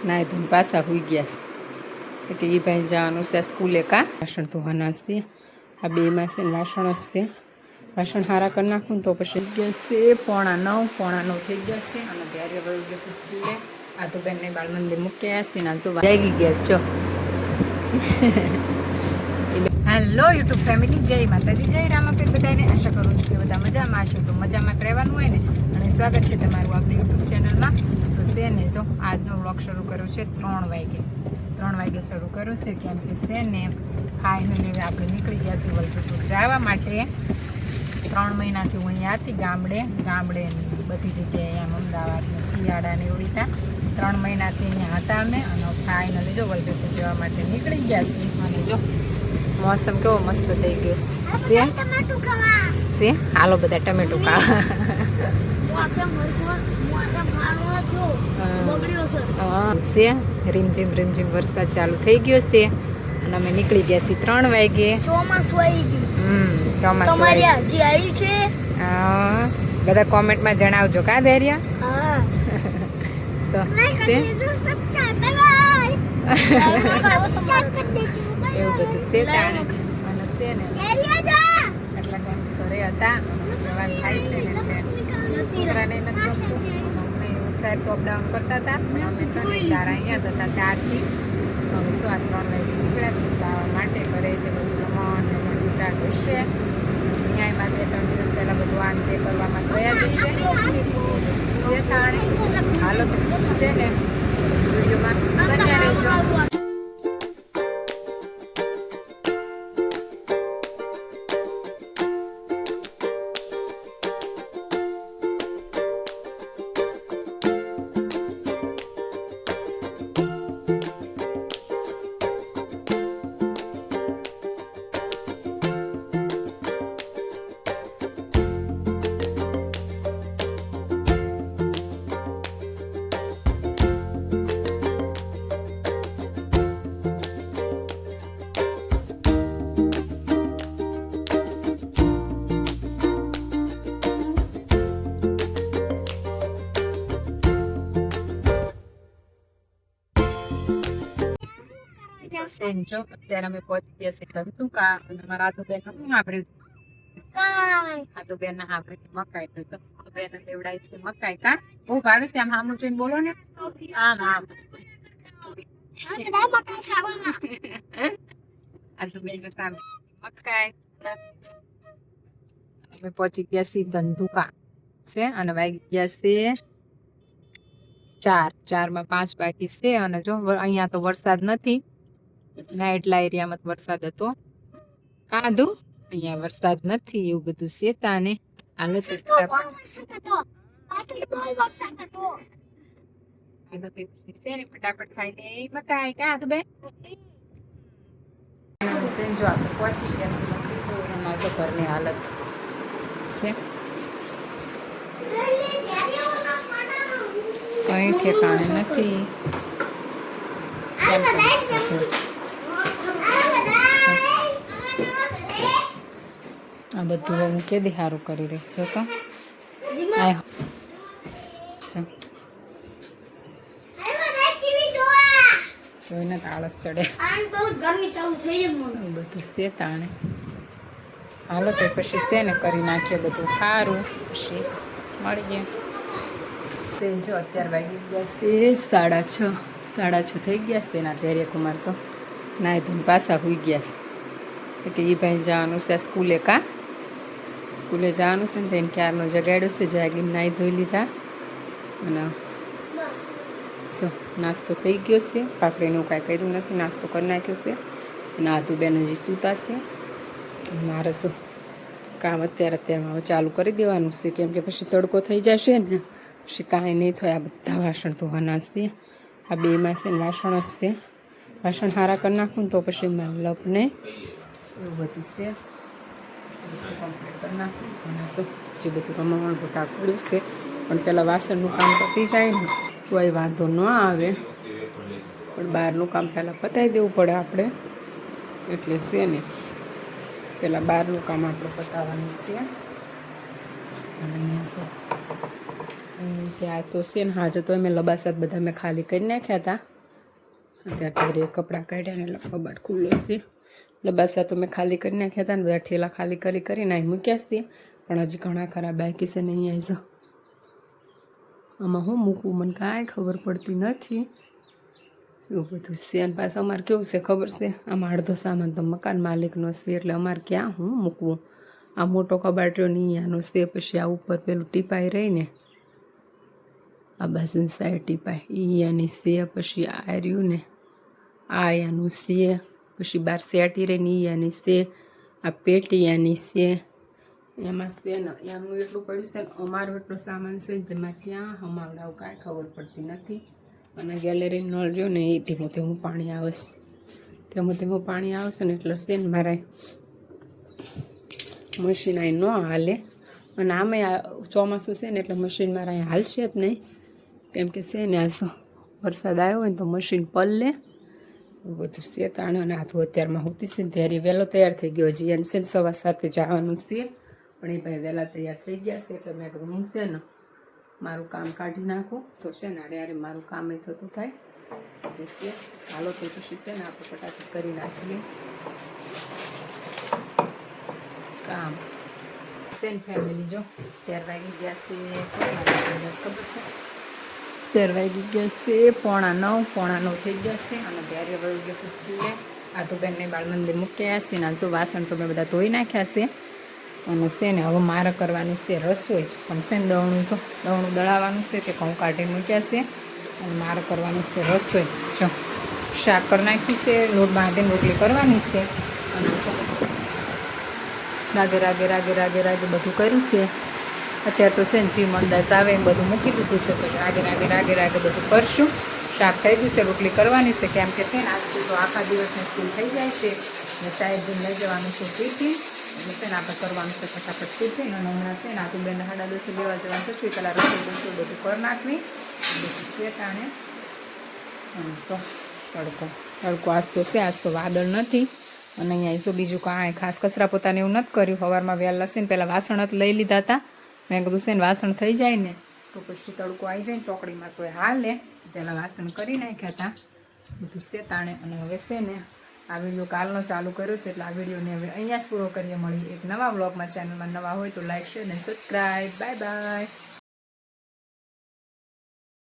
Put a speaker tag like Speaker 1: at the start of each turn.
Speaker 1: નાય ધોઈને પાછા હોઈ ગયા છે કે એ ભાઈ જવાનું છે સ્કૂલે. કા વાસણ ધોવાના છે, આ બેમાં છે ને વાસણ જ છે. વાસણ સારા કરી નાખું ને તો પછી ગેસ છે 8:45 થઈ ગયા છે અને ત્યારે વયું ગયો છે સ્કૂલે. આ તો બેનને બાળ મંદિર મૂક્યા છે ને જો જાગી ગેસ જો. હેલો યુટ્યુબ ફેમિલી, જય માતાજી, જય રામાપીર બધાને. આશા કરું છું કે બધા મજામાં હશો. તો મજામાં રહેવાનું હોય ને, અને સ્વાગત છે તમારું આપણી યુટ્યુબ ચેનલમાં. તો છે ને જો આજનો વ્લોગ શરૂ કર્યો છે 3 વાગે શરૂ કર્યો છે, કેમ કે છે ને ફાઇનલી આપણે નીકળી ગયા છીએ વલભીપુર જવા માટે. 3 મહિનાથી હું અહીંયા હતી ગામડે બધી જગ્યાએ આમ અમદાવાદમાં છિયાડા ને ઉડીતા 3 મહિનાથી અહીંયા હતા અમે, અને ફાઇનલી જો વલભીપુર જવા માટે નીકળી ગયા છીએ. અને જો મોસમ કેવો મસ્ત થઈ ગયો છે. હાલો બધા ટમેટો ખાવા. છે રીમઝીમ વરસાદ ચાલુ થઈ ગયો છે અને અમે નીકળી ગયા છીએ 3 વાગે.
Speaker 2: ચોમાસું આવી ગયું.
Speaker 1: ચોમાસું
Speaker 2: છે.
Speaker 1: બધા કોમેન્ટમાં જણાવજો કા ધૈર્ય. એવું બધું છે અને છે ને આટલા ટાઈમ ઘરે હતા, જવાનું થાય છે ને છોકરાને નથી ગમતું. અમને સાહેબ તો અપડાઉન કરતા હતા, પણ અમે 3 તારા અહીંયા જ હતા ત્યારથી. હવે શું આ 3 વાગે નીકળ્યા છે સાવા માટે. ઘરે તે બધું રમણ ઉતાર જશે. અહીંયા એમાં 2-3 દિવસ પહેલાં બધું આમ તે કરવામાં ગયા જશે. હાલો તો છે ને વિડીયોમાં બન્યા રહેજો. જો અત્યારે અમે પહોંચી ગયા છે ધંધુકા, અને મારા આદુબેન શું સાંભળ્યું? આદુબેન ના સાંભળ્યું મકાઈ. તો બેન લેવડાય છે મકાઈ. કા બહુ ભાવે છે. આમ આમ જોઈને બોલો ને. આમ આદુબેન સામે મકાઈ. અમે પહોંચી ગયા છીએ ધંધુકા છે અને વાગી ગયા છે 4:05 બાકી છે. અને જો અહીંયા તો વરસાદ નથી ના, એટલા એરિયામાં વરસાદ હતો. કાધું અહીંયા વરસાદ નથી, એવું બધું છે. તાને હાલ છે ફટાફટ ખાઈ દે મકાઈ. કાધું બે જો આપણે પહોંચી ગયા છે ઘરની હાલત છે કઈ ઠેકાણે નથી. આ બધું હું કેદી સારું કરી રહીશ જો તો જોઈને આળસ ચડે બધું છે તાણે. હાલો તો પછી છે ને કરી નાખીએ બધું સારું, પછી મળી જાય. જો અત્યારે વાગી ગયા છે 6:30 થઈ ગયા છે. એના ધૈર્ય કુમાર છો નાય ધોઈને પાછા હોઈ ગયા છે કે એ ભાઈ જવાનું છે સ્કૂલે. કા સ્કૂલે જવાનું છે ને તેને ક્યારનો જગાડ્યો છે. જાગીને નાહી ધોઈ લીધા અને નાસ્તો થઈ ગયો છે. ભાખરીનું કાંઈ કર્યું નથી, નાસ્તો કરી નાખ્યો છે. અને આદુબેન હજી સૂતા છે. મારે શું કામ અત્યારમાં હવે ચાલુ કરી દેવાનું છે, કેમ કે પછી તડકો થઈ જશે ને પછી કાંઈ નહીં થાય. આ બધા વાસણ ધોવાના છે. આ બેમાં છે ને વાસણ જ છે. વાસણ સારા કરી નાખું ને તો પછી લપને એવું બધું છે કમ્પ્લીટ કરી નાખું. અને શું જે બધું રમણ ગોટા પડ્યું છે, પણ પહેલાં વાસણનું કામ પતી જાય ને તો એ વાંધો ન આવે, પણ બહારનું કામ પહેલાં પતાવી દેવું પડે આપણે. એટલે છે ને પહેલાં બહારનું કામ આપણે પતાવવાનું છે. અને અહીંયા શું ત્યાં તો છે ને હાજે તો મેં લબાસાત બધા મેં ખાલી કરી નાખ્યા હતા. અત્યારે કપડાં કાઢ્યા ને એટલે કબાટ ખુલ્લો છે. લબાસા તો મેં ખાલી કરી નાખ્યા હતા ને બધા ઠેલા ખાલી કરીને અહીં મૂક્યા છે. પણ હજી ઘણા ખરા બાકી છે ને અહીંયા જો આમાં હું મૂકવું મને કાંઈ ખબર પડતી નથી. એવું બધું છે. અને પાછું અમારે કેવું છે ખબર છે, આમાં અડધો સામાન તો મકાન માલિકનો છે એટલે અમારે ક્યાં હું મૂકવું. આ મોટો કબાટ રહ્યો ને અહીંયાનો છે, પછી આ ઉપર પેલું ટીપાઈ રહીને આ બાજુની સાઈડ ટીપાઈ અહીંયાની છે, પછી આ રહ્યું ને આ અહીંયાનું છે, પછી બાર સેટી રહીને અહીંયાની છે, આ પેટીયાની છે, એમાં છે ને એમનું એટલું પડ્યું છે ને અમારું એટલો સામાન છે તેમાં ક્યાં હમાવડાવું કાંઈ ખબર પડતી નથી. અને ગેલેરી નળ રહ્યો ને એ ધીમું ધીમું પાણી આવશે, ધીમું પાણી આવશે ને એટલે છે ને મારા મશીન અહીં ન હાલે. અને આમે આ ચોમાસું છે ને એટલે મશીન મારા અહીં હાલશે જ નહીં, કેમ કે છે ને આ વરસાદ આવ્યો હોય ને તો મશીન પલલે બધું છે તાણે. અને આથું અત્યારમાં હોતી છે ને ત્યારે વહેલો તૈયાર થઈ ગયો. હજી એને છે ને 7:15 જવાનું છે, પણ એ ભાઈ વહેલા તૈયાર થઈ ગયા છે એટલે મેં કીધું હું છે ને મારું કામ કાઢી નાખું તો છે ને અરે મારું કામ એ થતું થાય તો છે. હાલો તો પછી છે ને આપણે ફટાફટ કરી નાખીએ કામ. સેન ફેમિલી જો 13 વાગી ગયા છે, ખબર છે 13 વાગી ગયા છે, 8:45 થઈ ગયા છે. અને ત્યારે વળી ગયા છે સ્કૂલે. આ તો બેનને બાળ મંદિર મૂક્યા છે ને આ જો વાસણ તો મેં બધા ધોઈ નાખ્યા છે. અને છે ને હવે મારે કરવાની છે રસોઈ, પણ છે ને દળનું દળાવવાનું છે તે ઘઉં કાઢીને મૂક્યા છે. અને મારે કરવાની છે રસોઈ. જો શાક કરી નાખ્યું છે, લોટ બાંધીને રોટલી કરવાની છે. અને રાગે બધું કર્યું છે. અત્યારે તો છે ને જીમ અંદાજ આવે એમ બધું મૂકી દીધું છે, પછી રાગે બધું કરશું. શાક થઈ ગયું છે, રોટલી કરવાની છે, કેમ કે છે ને આજથી તો આખા દિવસની સ્કૂલ થઈ જાય છે ને સાહેબ લઈ જવાનું છે ટિફિન. એટલે છે ને આપણે કરવાનું છે ફટાફટ ટિફિન. અને હમણાં છે ને આ તો બેન 10:30 લેવા જવાનું છે, પહેલાં રસોઈ બધું કરી નાખવી શેતાણે. તો તડકો આજ તો છે, આજ તો વાદળ નથી. અને અહીંયા શું બીજું કાંઈ ખાસ કચરા પોતાને એવું નથી કર્યું. સવારમાં વહેલા છે ને પહેલાં વાસણ જ લઈ લીધા હતા. મેં કીધું છે ને વાસણ થઈ જાય ને તો પછી તડકો આવી જાય ને ચોકડીમાં તો એ હાલે. પહેલાં વાસણ કરી નાખ્યા હતા બધું શેતાણે. અને હવે છે ને આ વિડીયો કાલનો ચાલુ કર્યો છે એટલે આ વિડીયોને હવે અહીંયા જ પૂરો કરીએ. મળી એક નવા વ્લોગમાં. ચેનલમાં નવા હોય તો લાઈક, શેર અને સબસ્ક્રાઈબ. Bye bye.